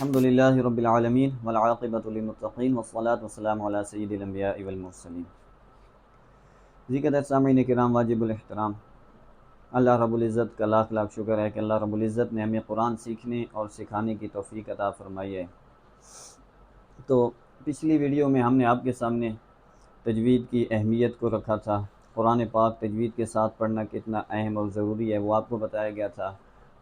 الحمد للہ رب العالمین والعاقبۃ للمتقین والصلاۃ والسلام علی سید الانبیاء والمرسلین۔ سامعین کرام واجب الاحترام، اللہ رب العزت کا لاکھ لاکھ شکر ہے کہ اللہ رب العزت نے ہمیں قرآن سیکھنے اور سکھانے کی توفیق عطا فرمائی ہے۔ تو پچھلی ویڈیو میں ہم نے آپ کے سامنے تجوید کی اہمیت کو رکھا تھا، قرآن پاک تجوید کے ساتھ پڑھنا کتنا اہم اور ضروری ہے وہ آپ کو بتایا گیا تھا،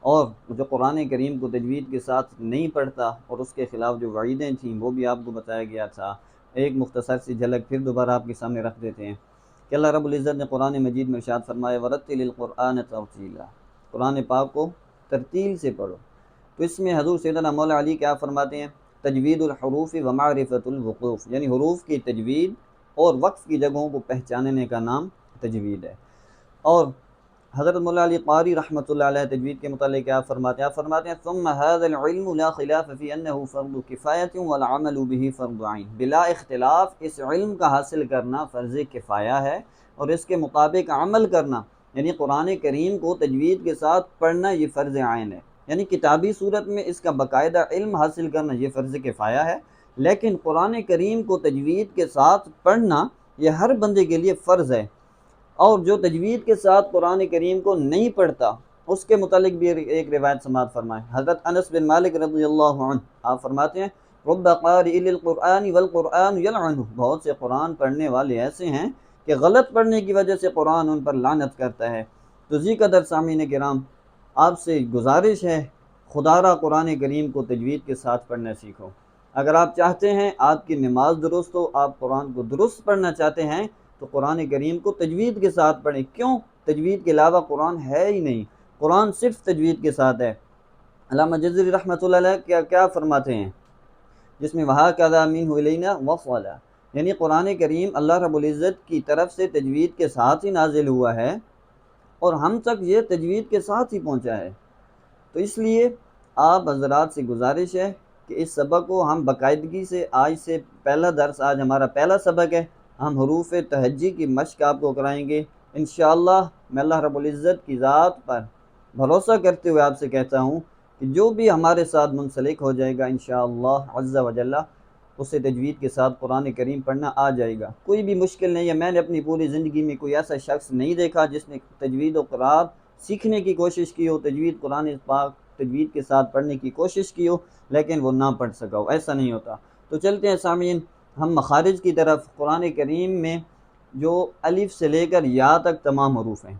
اور جو قرآن کریم کو تجوید کے ساتھ نہیں پڑھتا اور اس کے خلاف جو وعیدیں تھیں وہ بھی آپ کو بتایا گیا تھا۔ ایک مختصر سی جھلک پھر دوبارہ آپ کے سامنے رکھ دیتے ہیں کہ اللہ رب العزت نے قرآن مجید میں ارشاد فرمایا وَرَتِّلِ الْقُرْآنَ تَرْتِيلًا، قرآن پاک کو ترتیل سے پڑھو۔ تو اس میں حضور سیدنا مولا علی کیا فرماتے ہیں؟ تجوید الحروف ومعرفت الوقوف، یعنی حروف کی تجوید اور وقف کی جگہوں کو پہچاننے کا نام تجوید ہے۔ اور حضرت مولا علی قاری رحمۃ اللہ علیہ تجوید کے متعلق کیا فرماتے ہیں؟ ثم هذا العلم لا خلاف في انه فرض کفایت والعمل به فرض عین، بلا اختلاف اس علم کا حاصل کرنا فرض کفایہ ہے اور اس کے مطابق عمل کرنا یعنی قرآن کریم کو تجوید کے ساتھ پڑھنا یہ فرض عین ہے، یعنی کتابی صورت میں اس کا باقاعدہ علم حاصل کرنا یہ فرض کفایہ ہے، لیکن قرآن کریم کو تجوید کے ساتھ پڑھنا یہ ہر بندے کے لیے فرض ہے۔ اور جو تجوید کے ساتھ قرآن کریم کو نہیں پڑھتا اس کے متعلق بھی ایک روایت سماعت فرمائیں۔ حضرت انس بن مالک رضی اللہ عنہ آپ فرماتے ہیں رب قارئ للقرآن والقرآن یلعنہ، بہت سے قرآن پڑھنے والے ایسے ہیں کہ غلط پڑھنے کی وجہ سے قرآن ان پر لعنت کرتا ہے۔ تو ذی قدر سامعین کرام آپ سے گزارش ہے خدا را قرآن کریم کو تجوید کے ساتھ پڑھنا سیکھو۔ اگر آپ چاہتے ہیں آپ کی نماز درست ہو، آپ قرآن کو درست پڑھنا چاہتے ہیں تو قرآن کریم کو تجوید کے ساتھ پڑھیں۔ کیوں؟ تجوید کے علاوہ قرآن ہے ہی نہیں، قرآن صرف تجوید کے ساتھ ہے۔ علامہ جزری رحمۃ اللہ علیہ کیا فرماتے ہیں جس میں وَهَكَذَا مِنْهُ إِلَيْنَا وَصَلَ، یعنی قرآن کریم اللہ رب العزت کی طرف سے تجوید کے ساتھ ہی نازل ہوا ہے اور ہم تک یہ تجوید کے ساتھ ہی پہنچا ہے۔ تو اس لیے آپ حضرات سے گزارش ہے کہ اس سبق کو ہم باقاعدگی سے، آج سے پہلا درس، آج ہمارا پہلا سبق ہے، ہم حروف تہجی کی مشق آپ کو کرائیں گے انشاءاللہ۔ میں اللہ رب العزت کی ذات پر بھروسہ کرتے ہوئے آپ سے کہتا ہوں کہ جو بھی ہمارے ساتھ منسلک ہو جائے گا انشاءاللہ عز و جل اسے تجوید کے ساتھ قرآن کریم پڑھنا آ جائے گا، کوئی بھی مشکل نہیں ہے۔ میں نے اپنی پوری زندگی میں کوئی ایسا شخص نہیں دیکھا جس نے تجوید و قرآن سیکھنے کی کوشش کی ہو، تجوید قرآن پاک تجوید کے ساتھ پڑھنے کی کوشش کی ہو لیکن وہ نہ پڑھ سکا ہو، ایسا نہیں ہوتا۔ تو چلتے ہیں سامعین ہم مخارج کی طرف۔ قرآن کریم میں جو الف سے لے کر یا تک تمام حروف ہیں،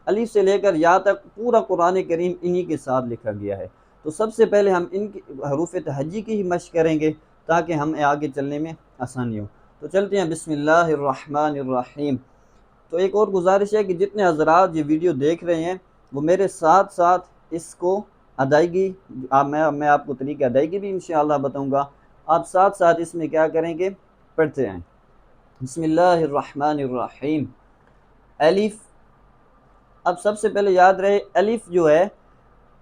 الف سے لے کر یا تک پورا قرآن کریم انہی کے ساتھ لکھا گیا ہے۔ تو سب سے پہلے ہم ان کی حروف تہجی کی ہی مشق کریں گے تاکہ ہمیں آگے چلنے میں آسانی ہو۔ تو چلتے ہیں بسم اللہ الرحمن الرحیم۔ تو ایک اور گزارش ہے کہ جتنے حضرات یہ ویڈیو دیکھ رہے ہیں وہ میرے ساتھ ساتھ اس کو ادائیگی، میں آپ کو طریقہ ادائیگی بھی انشاءاللہ بتاؤں گا، آپ ساتھ ساتھ اس میں کیا کریں گے، پڑھتے ہیں۔ بسم اللہ الرحمن الرحیم۔ الف، اب سب سے پہلے یاد رہے الف جو ہے،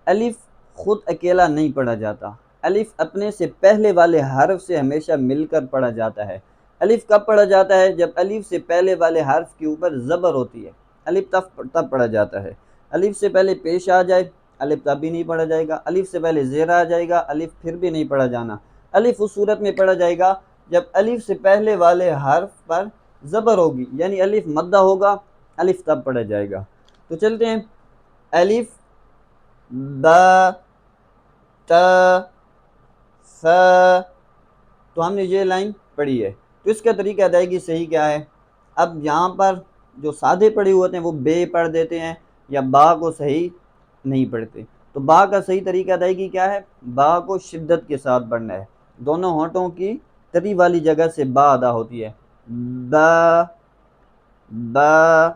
الف خود اکیلا نہیں پڑھا جاتا، الف اپنے سے پہلے والے حرف سے ہمیشہ مل کر پڑھا جاتا ہے۔ الف کب پڑھا جاتا ہے؟ جب الف سے پہلے والے حرف کے اوپر زبر ہوتی ہے، الف تب پڑھا جاتا ہے۔ الف سے پہلے پیش آ جائے الف تب بھی نہیں پڑھا جائے گا، الف سے پہلے زیر آ جائے گا الف پھر بھی نہیں پڑھا جانا۔ الف اس صورت میں پڑھا جائے گا جب الف سے پہلے والے حرف پر زبر ہوگی، یعنی الف مدہ ہوگا، الف تب پڑھا جائے گا۔ تو چلتے ہیں الف با تا ثا، تو ہم نے یہ لائن پڑھی ہے۔ تو اس کا طریقہ ادائیگی صحیح کیا ہے؟ اب یہاں پر جو سادے پڑھے ہوتے ہیں وہ بے پڑھ دیتے ہیں یا با کو صحیح نہیں پڑھتے۔ تو با کا صحیح طریقہ ادائیگی کیا ہے؟ با کو شدت کے ساتھ پڑھنا ہے، دونوں ہونٹوں کی تری والی جگہ سے با ادا ہوتی ہے، با با۔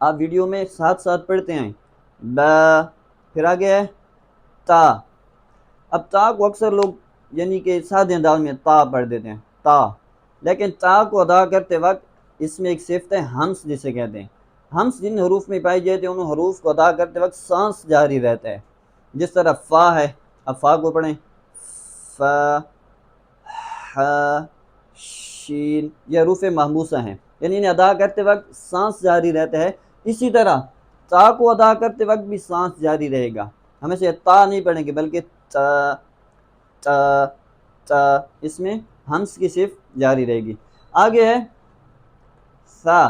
آپ ویڈیو میں ساتھ ساتھ پڑھتے ہیں با، پھر آگے ہے تا۔ اب تا کو اکثر لوگ یعنی کہ سادے انداز میں تا پڑھ دیتے ہیں تا، لیکن تا کو ادا کرتے وقت اس میں ایک صفت ہے ہمس جسے کہتے ہیں۔ ہمس جن حروف میں پائی جاتے ہیں ان حروف کو ادا کرتے وقت سانس جاری رہتا ہے، جس طرح فا ہے، اب فا کو پڑھیں فا ح شین، یہ حروف محموسہ ہیں، یعنی انہیں ادا کرتے وقت سانس جاری رہتا ہے۔ اسی طرح تا کو ادا کرتے وقت بھی سانس جاری رہے گا، ہم اسے تا نہیں پڑھیں گے بلکہ تا اس میں ہمس کی صرف جاری رہے گی۔ آگے ہے سا۔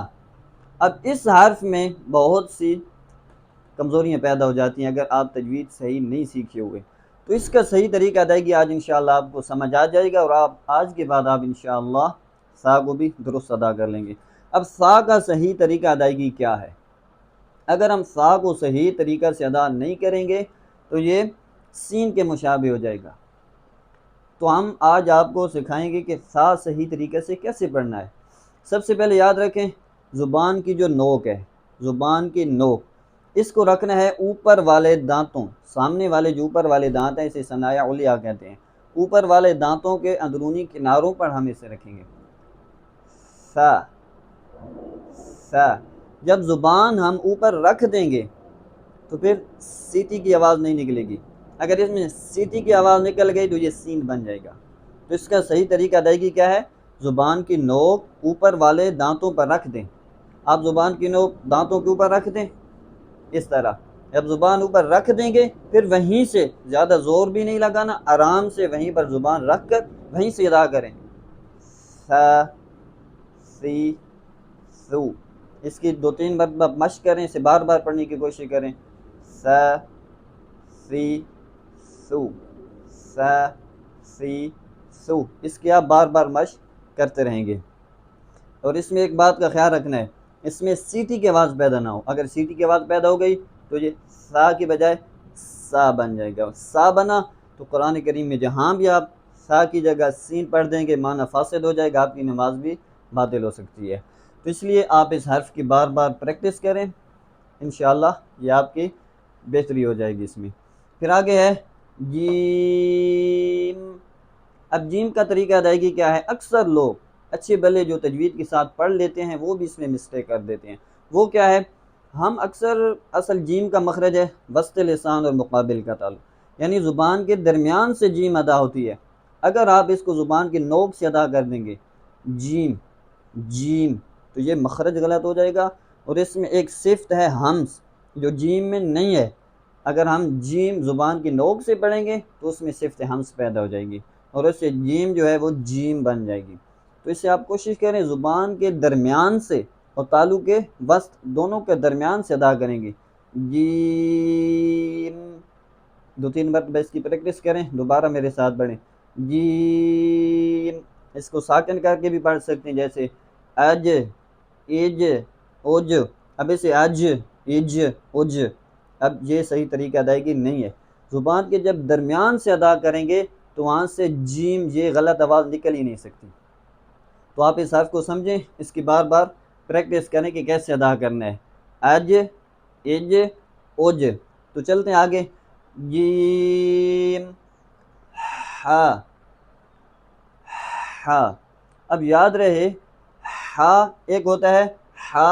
اب اس حرف میں بہت سی کمزوریاں پیدا ہو جاتی ہیں اگر آپ تجوید صحیح نہیں سیکھے ہوئے، تو اس کا صحیح طریقہ ادائیگی آج انشاءاللہ آپ کو سمجھ آ جائے گا، اور آپ آج کے بعد آپ انشاءاللہ سا کو بھی درست ادا کر لیں گے۔ اب سا کا صحیح طریقہ ادائیگی کیا ہے؟ اگر ہم سا کو صحیح طریقہ سے ادا نہیں کریں گے تو یہ سین کے مشابہ ہو جائے گا۔ تو ہم آج آپ کو سکھائیں گے کہ سا صحیح طریقے سے کیسے پڑھنا ہے۔ سب سے پہلے یاد رکھیں، زبان کی جو نوک ہے، زبان کی نوک، اس کو رکھنا ہے اوپر والے دانتوں، سامنے والے جو اوپر والے دانت ہیں اسے ثنایا علیہ کہتے ہیں، اوپر والے دانتوں کے اندرونی کناروں پر ہم اسے رکھیں گے۔ سا سا۔ جب زبان ہم اوپر رکھ دیں گے تو پھر سیٹی کی آواز نہیں نکلے گی، اگر اس میں سیٹی کی آواز نکل گئی تو یہ سین بن جائے گا۔ تو اس کا صحیح طریقہ ادائیگی کیا ہے؟ زبان کی نوک اوپر والے دانتوں پر رکھ دیں۔ آپ زبان کی نوک دانتوں کے اوپر رکھ دیں اس طرح، جب زبان اوپر رکھ دیں گے پھر وہیں سے زیادہ زور بھی نہیں لگانا، آرام سے وہیں پر زبان رکھ کر وہیں سے ادا کریں۔ سا سی سو۔ اس کی 2-3 مرتبہ مشق کریں، اسے بار بار پڑھنے کی کوشش کریں۔ سا سی سو، سا سی سو، اس کی آپ بار بار مشق کرتے رہیں گے۔ اور اس میں ایک بات کا خیال رکھنا ہے، اس میں سیٹی کی آواز پیدا نہ ہو، اگر سیٹی کی آواز پیدا ہو گئی تو یہ سا کی بجائے سا بن جائے گا۔ سا بنا تو قرآن کریم میں جہاں بھی آپ سا کی جگہ سین پڑھ دیں گے معنی فاسد ہو جائے گا، آپ کی نماز بھی باطل ہو سکتی ہے۔ تو اس لیے آپ اس حرف کی بار بار پریکٹس کریں، انشاءاللہ یہ آپ کی بہتری ہو جائے گی اس میں۔ پھر آگے ہے جیم۔ اب جیم کا طریقہ ادائیگی کیا ہے؟ اکثر لوگ اچھے بھلے جو تجوید کے ساتھ پڑھ لیتے ہیں وہ بھی اس میں مسٹیک کر دیتے ہیں۔ وہ کیا ہے؟ ہم اکثر اصل جیم کا مخرج ہے وسط لسان اور مقابل کا تعلق، یعنی زبان کے درمیان سے جیم ادا ہوتی ہے، اگر آپ اس کو زبان کی نوک سے ادا کر دیں گے جیم جیم تو یہ مخرج غلط ہو جائے گا، اور اس میں ایک صفت ہے ہمس جو جیم میں نہیں ہے، اگر ہم جیم زبان کی نوک سے پڑھیں گے تو اس میں صفت ہمس پیدا ہو جائے گی، اور اس سے جیم جو ہے وہ جیم بن جائے گی۔ تو اس سے آپ کوشش کریں زبان کے درمیان سے اور تالو کے وسط دونوں کے درمیان سے ادا کریں گے جیم۔ 2-3 مرتبہ اس کی پریکٹس کریں، دوبارہ میرے ساتھ پڑھیں جیم۔ اس کو ساکن کر کے بھی پڑھ سکتے ہیں، جیسے اج اج اج، اب اسے اج اج اج، اب یہ صحیح طریقہ ادائیگی نہیں ہے۔ زبان کے جب درمیان سے ادا کریں گے تو وہاں سے جیم یہ غلط آواز نکل ہی نہیں سکتی۔ تو آپ اس حرف کو سمجھیں، اس کی بار بار پریکٹس کریں کہ کیسے ادا کرنا ہے، اج اج اج۔ تو چلتے ہیں آگے، جیم ہا ہا۔ اب یاد رہے ہا ایک ہوتا ہے ہا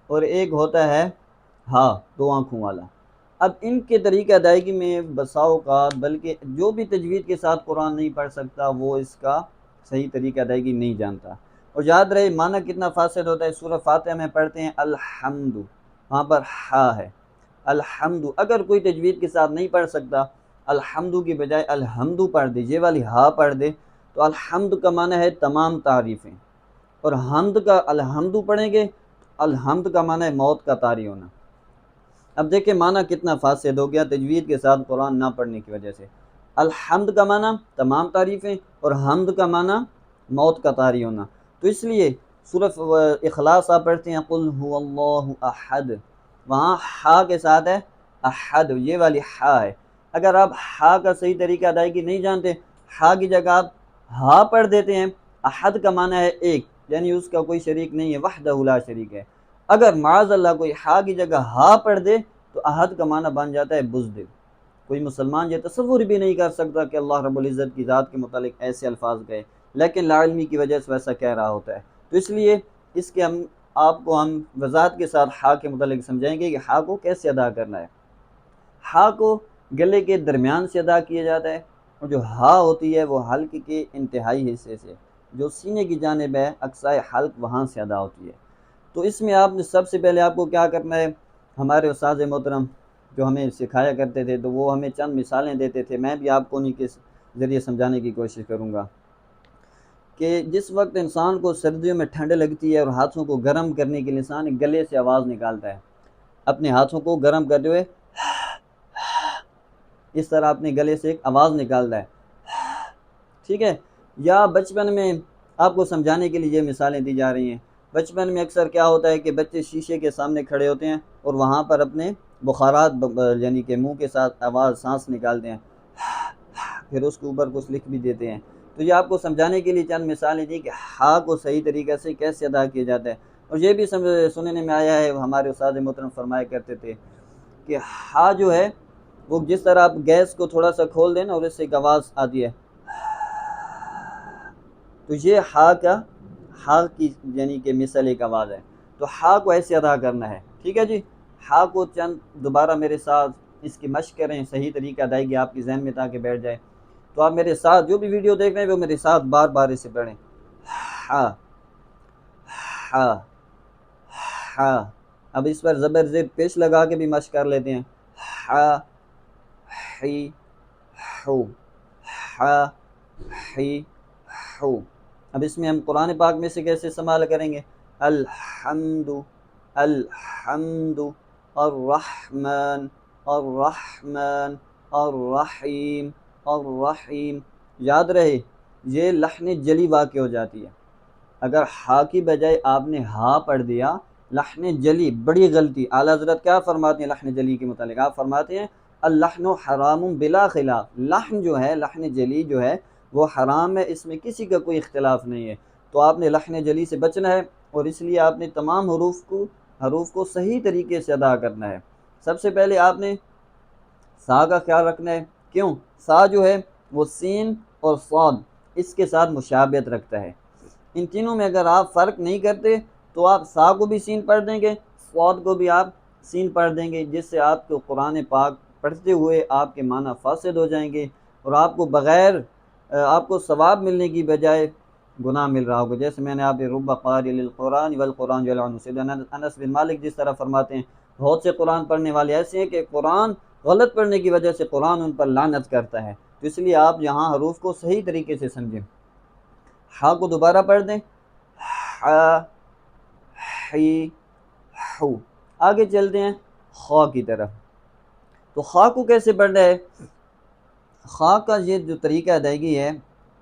اور ایک ہوتا ہے ہا، 2 آنکھوں والا۔ اب ان کے طریقہ ادائیگی میں بسا اوقات بلکہ جو بھی تجوید کے ساتھ قرآن نہیں پڑھ سکتا وہ اس کا صحیح طریقہ ادائیگی نہیں جانتا۔ اور یاد رہے معنی کتنا فاسد ہوتا ہے، سورہ فاتحہ میں پڑھتے ہیں الحمد، وہاں پر ہا ہے الحمد، اگر کوئی تجوید کے ساتھ نہیں پڑھ سکتا الحمد کی بجائے الحمد پڑھ دے، یہ والی ہا پڑھ دے، تو الحمد کا معنی ہے تمام تعریفیں، اور حمد کا الحمد پڑھیں گے الحمد کا معنی ہے موت کا طاری ہونا۔ اب دیکھیں معنی کتنا فاسد ہو گیا تجوید کے ساتھ قرآن نہ پڑھنے کی وجہ سے۔ الحمد کا معنی تمام تعریفیں اور حمد کا معنی موت کا طاری ہونا۔ تو اس لیے سورہ اخلاص آپ پڑھتے ہیں قل هو اللہ احد، وہاں ہا کے ساتھ ہے احد، یہ والی ہا ہے۔ اگر آپ ہا کا صحیح طریقہ ادائیگی نہیں جانتے، ہا کی جگہ آپ ہا پڑھ دیتے ہیں، احد کا معنی ہے ایک، یعنی اس کا کوئی شریک نہیں ہے، وحدہ لا شریک ہے۔ اگر معاذ اللہ کوئی ہا کی جگہ ہا پڑھ دے تو احد کا معنی بن جاتا ہے بزدل۔ کوئی مسلمان یہ تصور بھی نہیں کر سکتا کہ اللہ رب العزت کی ذات کے متعلق ایسے الفاظ گئے، لیکن لا علمی کی وجہ سے ویسا کہہ رہا ہوتا ہے۔ تو اس لیے اس کے آپ کو ہم وضاحت کے ساتھ ہا کے متعلق سمجھائیں گے کہ ہا کو کیسے ادا کرنا ہے۔ ہا کو گلے کے درمیان سے ادا کیا جاتا ہے، اور جو ہا ہوتی ہے وہ حلق کے انتہائی حصے سے جو سینے کی جانب ہے اقصائے حلق وہاں سے ادا ہوتی ہے۔ تو اس میں آپ نے سب سے پہلے آپ کو کیا کرنا ہے، ہمارے استاد محترم جو ہمیں سکھایا کرتے تھے تو وہ ہمیں چند مثالیں دیتے تھے، میں بھی آپ کو انہیں کے ذریعے سمجھانے کی کوشش کروں گا کہ جس وقت انسان کو سردیوں میں ٹھنڈ لگتی ہے اور ہاتھوں کو گرم کرنے کے لیے انسان گلے سے آواز نکالتا ہے، اپنے ہاتھوں کو گرم کرتے ہوئے اس طرح اپنے گلے سے ایک آواز نکالتا ہے، ٹھیک ہے۔ یا بچپن میں آپ کو سمجھانے کے لیے یہ مثالیں دی جا رہی ہیں، بچپن میں اکثر کیا ہوتا ہے کہ بچے شیشے کے سامنے کھڑے ہوتے ہیں اور وہاں پر اپنے بخارات یعنی کہ منہ کے ساتھ آواز سانس نکالتے ہیں، پھر اس کے اوپر کچھ لکھ بھی دیتے ہیں۔ تو یہ آپ کو سمجھانے کے لیے چند مثالیں دی کہ ہاں کو صحیح طریقے سے کیسے ادا کیا جاتا ہے۔ اور یہ بھی سننے میں آیا ہے، ہمارے استاد محترم فرمایا کرتے تھے کہ ہاں جو ہے وہ جس طرح آپ گیس کو تھوڑا سا کھول دیں نا اور اس سے ایک آواز آتی ہے، تو یہ ہا کی یعنی کہ مثل ایک آواز ہے، تو ہا کو ایسے ادا کرنا ہے، ٹھیک ہے جی۔ ہا کو چند دوبارہ میرے ساتھ اس کی مشق کریں، صحیح طریقہ ادائیگی آپ کے ذہن میں تاکہ بیٹھ جائے۔ تو آپ میرے ساتھ جو بھی ویڈیو دیکھ رہے ہیں وہ میرے ساتھ بار بار اسے پڑھیں، ہا ہا ہا۔ اب اس پر زبر زیر پیش لگا کے بھی مشق کر لیتے ہیں، ہا ہی ہو، ہا ہی ہو۔ اب اس میں ہم قرآن پاک میں سے کیسے استعمال کریں گے، الحمد الحمد الرحمن الرحمن الرحیم الرحیم۔ یاد رہے یہ لحن جلی واقع ہو جاتی ہے، اگر ہا کی بجائے آپ نے ہا پڑھ دیا لحن جلی، بڑی غلطی۔ اعلیٰ حضرت کیا فرماتے ہیں لحن جلی کے متعلق؟ آپ فرماتے ہیں اللحن حرام بلا خلاف، لحن جو ہے لحن جلی جو ہے وہ حرام ہے، اس میں کسی کا کوئی اختلاف نہیں ہے۔ تو آپ نے لحن جلی سے بچنا ہے اور اس لیے آپ نے تمام حروف کو صحیح طریقے سے ادا کرنا ہے۔ سب سے پہلے آپ نے سا کا خیال رکھنا ہے، کیوں؟ سا جو ہے وہ سین اور صاد اس کے ساتھ مشابہت رکھتا ہے، ان تینوں میں اگر آپ فرق نہیں کرتے تو آپ سا کو بھی سین پڑھ دیں گے، صاد کو بھی آپ سین پڑھ دیں گے، جس سے آپ کو قرآن پاک پڑھتے ہوئے آپ کے معنی فاسد ہو جائیں گے اور آپ کو بغیر آپ کو ثواب ملنے کی بجائے گناہ مل رہا ہوگا۔ جیسے میں نے آپ رب قاری للقرآن والقرآن یلعنہ، سیدنا انس بن مالک جس طرح فرماتے ہیں بہت سے قرآن پڑھنے والے ایسے ہیں کہ قرآن غلط پڑھنے کی وجہ سے قرآن ان پر لعنت کرتا ہے۔ تو اس لیے آپ یہاں حروف کو صحیح طریقے سے سمجھیں۔ ہا کو دوبارہ پڑھ دیں، ہا ہی ہو۔ آگے چلتے ہیں خا کی طرف، تو خا کو کیسے پڑھنا ہے؟ خا کا یہ جو طریقہ ادائیگی ہے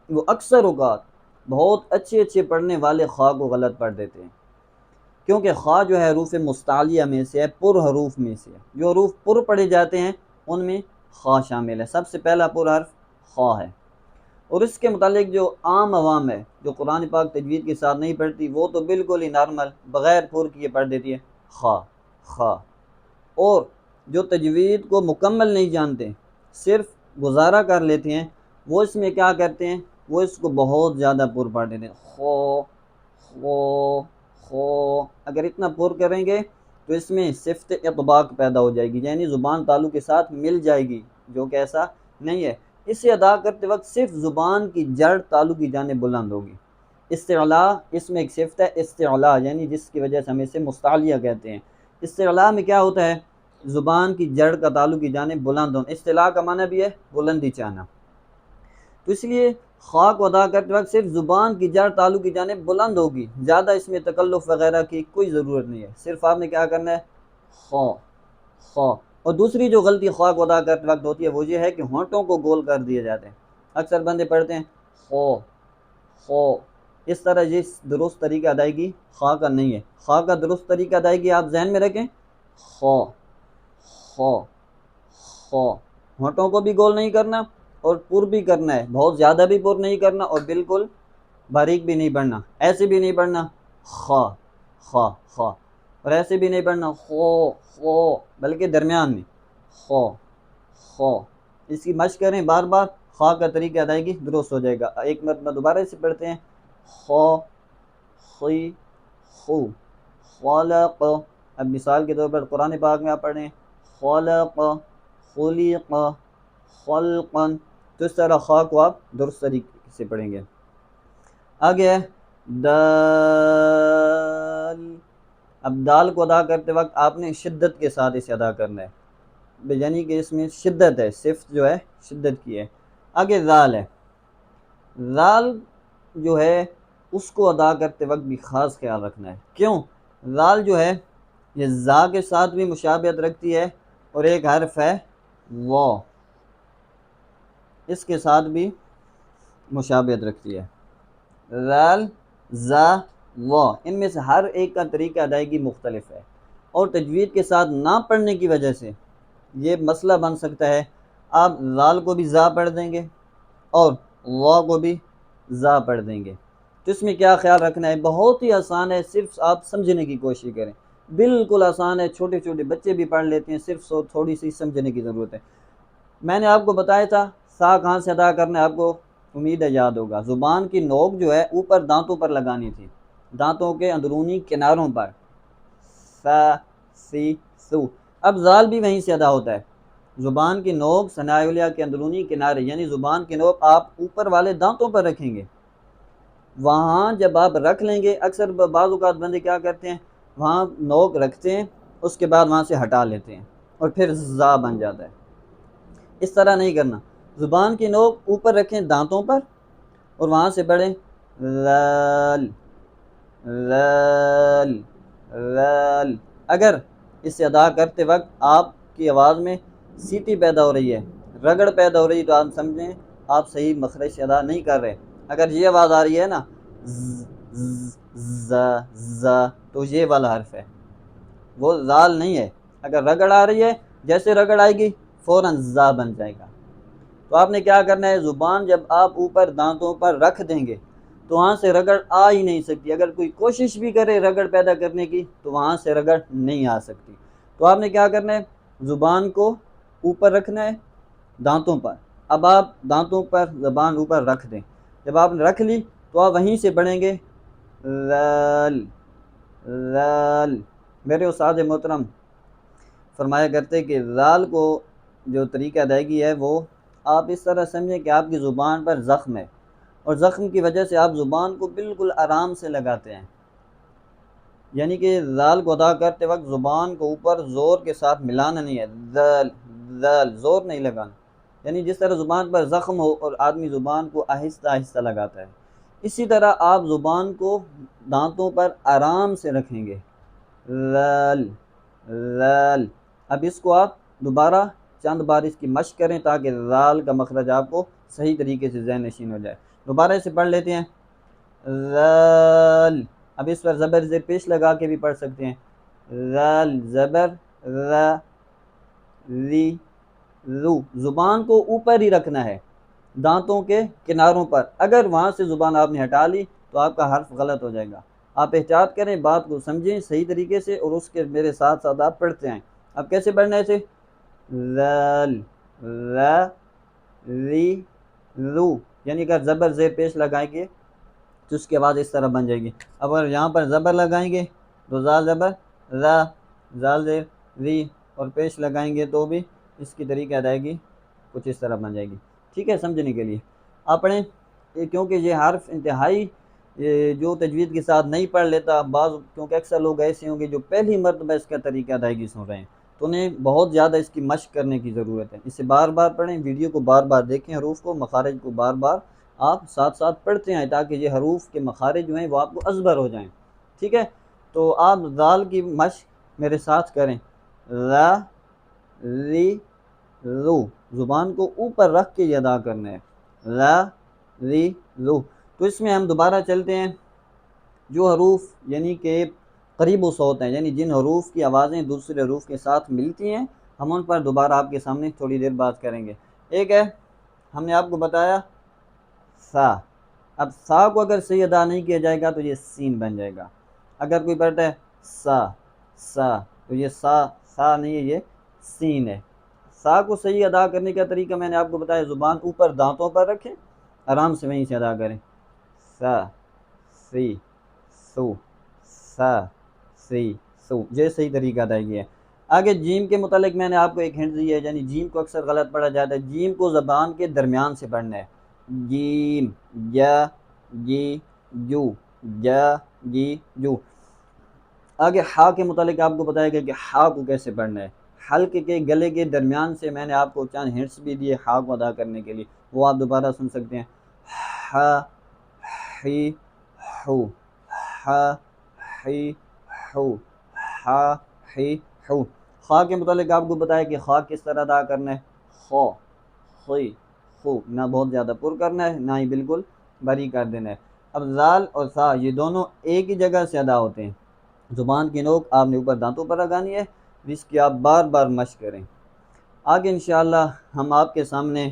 وہ اکثر اوقات بہت اچھے پڑھنے والے خا کو غلط پڑھ دیتے ہیں، کیونکہ خا جو ہے حروف مستعلیہ میں سے ہے، پر حروف میں سے ہے، جو حروف پر پڑھے جاتے ہیں ان میں خا شامل ہے، سب سے پہلا پر حرف خا ہے۔ اور اس کے متعلق جو عام عوام ہے جو قرآن پاک تجوید کے ساتھ نہیں پڑھتی وہ تو بالکل ہی نارمل بغیر پر کیے پڑھ دیتی ہے خا خا، اور جو تجوید کو مکمل نہیں جانتے صرف گزارا کر لیتے ہیں وہ اس میں کیا کرتے ہیں، وہ اس کو بہت زیادہ پر پڑھ دیتے ہیں، خو خو خو۔ اگر اتنا پر کریں گے تو اس میں صفت اطباق پیدا ہو جائے گی، یعنی زبان تالو کے ساتھ مل جائے گی، جو کہ ایسا نہیں ہے۔ اسے ادا کرتے وقت صرف زبان کی جڑ تالو کی جانب بلند ہوگی۔ استعلاء اس میں ایک صفت ہے استعلاء، یعنی جس کی وجہ سے ہم اسے مستعلیہ کہتے ہیں۔ استعلاء میں کیا ہوتا ہے، زبان کی جڑ کا تعلق کی جانب بلند ہونا، استعلاء کا معنی بھی ہے بلندی چاہنا۔ تو اس لیے خا کو ادا کرتے وقت صرف زبان کی جڑ تعلق کی جانب بلند ہوگی، زیادہ اس میں تکلف وغیرہ کی کوئی ضرورت نہیں ہے، صرف آپ نے کیا کرنا ہے خا خا۔ اور دوسری جو غلطی خا کو ادا کرتے وقت ہوتی ہے وہ یہ ہے کہ ہونٹوں کو گول کر دیے جاتے ہیں، اکثر بندے پڑھتے ہیں خو خو، اس طرح یہ درست طریقہ ادائیگی خا کا نہیں ہے۔ خا کا درست طریقہ ادائیگی آپ ذہن میں رکھیں، خا خا خا، ہونٹوں کو بھی گول نہیں کرنا اور پر بھی کرنا ہے، بہت زیادہ بھی پر نہیں کرنا اور بالکل باریک بھی نہیں پڑھنا، ایسے بھی نہیں پڑھنا خا خا خا، اور ایسے بھی نہیں پڑھنا خو خو، بلکہ درمیان میں خو خو۔ اس کی مشق کریں بار بار، خا کا طریقہ ادائیگی درست ہو جائے گا۔ ایک مرتبہ دوبارہ اسے پڑھتے ہیں، خا خی خو خلق۔ اب مثال کے طور پر قرآن پاک میں آپ پڑھیں خلق خلق خلقا، تو اس طرح خا کو آپ درست طریقے سے پڑھیں گے۔ آگے ہے دال۔ اب دال کو ادا کرتے وقت آپ نے شدت کے ساتھ اسے ادا کرنا ہے، یعنی کہ اس میں شدت ہے، صفت جو ہے شدت کی ہے۔ آگے زال ہے، زال جو ہے اس کو ادا کرتے وقت بھی خاص خیال رکھنا ہے۔ کیوں؟ زال جو ہے یہ زا کے ساتھ بھی مشابہت رکھتی ہے، اور ایک حرف ہے واو، اس کے ساتھ بھی مشابہت رکھتی ہے۔ زال، زا، واو، ان میں سے ہر ایک کا طریقہ ادائیگی مختلف ہے، اور تجوید کے ساتھ نہ پڑھنے کی وجہ سے یہ مسئلہ بن سکتا ہے۔ آپ زال کو بھی زا پڑھ دیں گے اور واو کو بھی زا پڑھ دیں گے، تو اس میں کیا خیال رکھنا ہے؟ بہت ہی آسان ہے، صرف آپ سمجھنے کی کوشش کریں، بالکل آسان ہے، چھوٹے چھوٹے بچے بھی پڑھ لیتے ہیں، صرف تھوڑی سی سمجھنے کی ضرورت ہے۔ میں نے آپ کو بتایا تھا سا کہاں سے ادا کرنا ہے، آپ کو امید ہے یاد ہوگا۔ زبان کی نوک جو ہے اوپر دانتوں پر لگانی تھی، دانتوں کے اندرونی کناروں پر، سا، سی، سو۔ اب زال بھی وہیں سے ادا ہوتا ہے، زبان کی نوک ثناء علیہ کے اندرونی کنارے، یعنی زبان کی نوک آپ اوپر والے دانتوں پر رکھیں گے، وہاں جب آپ رکھ لیں گے، اکثر بعض اوقات بندے کیا کرتے ہیں، وہاں نوک رکھتے ہیں، اس کے بعد وہاں سے ہٹا لیتے ہیں اور پھر زا بن جاتا ہے۔ اس طرح نہیں کرنا، زبان کی نوک اوپر رکھیں دانتوں پر اور وہاں سے پڑھیں لال، لال، لال۔ اگر اسے ادا کرتے وقت آپ کی آواز میں سیٹی پیدا ہو رہی ہے، رگڑ پیدا ہو رہی ہے، تو آپ سمجھیں آپ صحیح مخرج سے ادا نہیں کر رہے۔ اگر یہ آواز آ رہی ہے نا ز، ز، تو یہ والا حرف ہے، وہ زال نہیں ہے۔ اگر رگڑ آ رہی ہے، جیسے رگڑ آئے گی فوراً زا بن جائے گا۔ تو آپ نے کیا کرنا ہے، زبان جب آپ اوپر دانتوں پر رکھ دیں گے تو وہاں سے رگڑ آ ہی نہیں سکتی، اگر کوئی کوشش بھی کرے رگڑ پیدا کرنے کی تو وہاں سے رگڑ نہیں آ سکتی۔ تو آپ نے کیا کرنا ہے، زبان کو اوپر رکھنا ہے دانتوں پر۔ اب آپ دانتوں پر زبان اوپر رکھ دیں، جب آپ نے رکھ لی تو آپ وہیں سے پڑھیں گے لال، لال۔ میرے استاد محترم فرمایا کرتے کہ لال کو جو طریقہ ادائیگی ہے وہ آپ اس طرح سمجھیں کہ آپ کی زبان پر زخم ہے، اور زخم کی وجہ سے آپ زبان کو بالکل آرام سے لگاتے ہیں، یعنی کہ زال کو ادا کرتے وقت زبان کو اوپر زور کے ساتھ ملانا نہیں ہے، زال، زال، زور نہیں لگانا، یعنی جس طرح زبان پر زخم ہو اور آدمی زبان کو آہستہ آہستہ لگاتا ہے، اسی طرح آپ زبان کو دانتوں پر آرام سے رکھیں گے، لال، لال۔ اب اس کو آپ دوبارہ چند بار اس کی مشق کریں تاکہ لال کا مخرج آپ کو صحیح طریقے سے ذہن نشین ہو جائے۔ دوبارہ اسے پڑھ لیتے ہیں، لال۔ اب اس پر زبر زیر پیش لگا کے بھی پڑھ سکتے ہیں، لال، زبر، ر، ری، رو۔ زبان کو اوپر ہی رکھنا ہے دانتوں کے کناروں پر، اگر وہاں سے زبان آپ نے ہٹا لی تو آپ کا حرف غلط ہو جائے گا۔ آپ احتیاط کریں، بات کو سمجھیں صحیح طریقے سے، اور اس کے میرے ساتھ ساتھ آپ پڑھتے ہیں۔ اب کیسے پڑھنا ہے اسے، لال، ر، ری، رو، یعنی اگر زبر زیر پیش لگائیں گے تو اس کی آواز اس طرح بن جائے گی۔ اب اگر یہاں پر زبر لگائیں گے تو زال زبر ر، زال زیر ری، اور پیش لگائیں گے تو بھی اس کی طریقہ ادائیگی کچھ اس طرح بن جائے گی۔ ٹھیک ہے، سمجھنے کے لیے آپ پڑھیں، کیونکہ یہ حرف انتہائی جو تجوید کے ساتھ نہیں پڑھ لیتا، بعض کیونکہ اکثر لوگ ایسے ہوں گے جو پہلی مرتبہ اس کا طریقہ ادائیگی سن رہے ہیں، تو انہیں بہت زیادہ اس کی مشق کرنے کی ضرورت ہے۔ اسے بار بار پڑھیں، ویڈیو کو بار بار دیکھیں، حروف کو، مخارج کو بار بار آپ ساتھ ساتھ پڑھتے ہیں تاکہ یہ حروف کے مخارج جو ہیں وہ آپ کو ازبر ہو جائیں۔ ٹھیک ہے، تو آپ زال کی مشق میرے ساتھ کریں، ر، ری، رو۔ زبان کو اوپر رکھ کے یہ ادا کرنا ہے، ر، ری، رو۔ تو اس میں ہم دوبارہ چلتے ہیں، جو حروف یعنی کہ قریب و صوت ہیں، یعنی جن حروف کی آوازیں دوسرے حروف کے ساتھ ملتی ہیں، ہم ان پر دوبارہ آپ کے سامنے تھوڑی دیر بات کریں گے۔ ایک ہے، ہم نے آپ کو بتایا سا۔ اب سا کو اگر صحیح ادا نہیں کیا جائے گا تو یہ سین بن جائے گا۔ اگر کوئی پڑھتا ہے سا، سا، تو یہ سا، سا نہیں ہے، یہ سین ہے۔ سا کو صحیح ادا کرنے کا طریقہ میں نے آپ کو بتایا، زبان اوپر دانتوں پر رکھیں، آرام سے وہیں سے ادا کریں، سا، سی، سو، سا، سی، سو، یہ صحیح طریقہ ادائیگی ہے۔ آگے جیم کے متعلق میں نے آپ کو ایک ہنٹ دی ہے، یعنی جیم کو اکثر غلط پڑھا جاتا ہے، جیم کو زبان کے درمیان سے پڑھنا ہے، جیم، یا، جی، جو، یا، جی، جو۔ آگے ہا کے متعلق آپ کو بتایا گیا کہ ہا کو کیسے پڑھنا ہے۔ حلق کے گلے کے درمیان سے میں نے آپ کو چند ہنٹس بھی دیے ہا کو ادا کرنے کے لیے، وہ آپ دوبارہ سن سکتے ہیں۔ ہا ہی ہو، ہا ہی ہو، ہا ہی ہو۔ خا کے متعلق آپ کو بتایا کہ خا کس طرح ادا کرنا ہے، خو، خوئی، خو، نہ بہت زیادہ پر کرنا ہے نہ ہی بالکل بری کر دینا ہے۔ اب زال اور سا یہ دونوں ایک ہی جگہ سے ادا ہوتے ہیں، زبان کی نوک آپ نے اوپر دانتوں پر لگانی ہے، جس کی آپ بار بار مشق کریں۔ آگے انشاءاللہ ہم آپ کے سامنے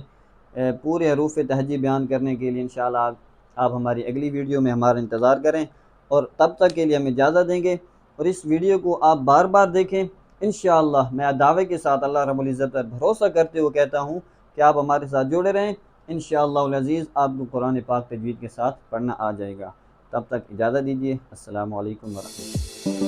پورے حروف تہجی بیان کرنے کے لیے انشاءاللہ آپ ہماری اگلی ویڈیو میں ہمارا انتظار کریں، اور تب تک کے لیے ہم اجازت دیں گے، اور اس ویڈیو کو آپ بار بار دیکھیں انشاءاللہ۔ میں دعوے کے ساتھ اللہ رب العزت پر بھروسہ کرتے ہوئے کہتا ہوں کہ آپ ہمارے ساتھ جڑے رہیں، انشاءاللہ العزیز آپ کو قرآن پاک تجوید کے ساتھ پڑھنا آ جائے گا۔ تب تک اجازت دیجیے، السلام علیکم ورحمۃ اللہ۔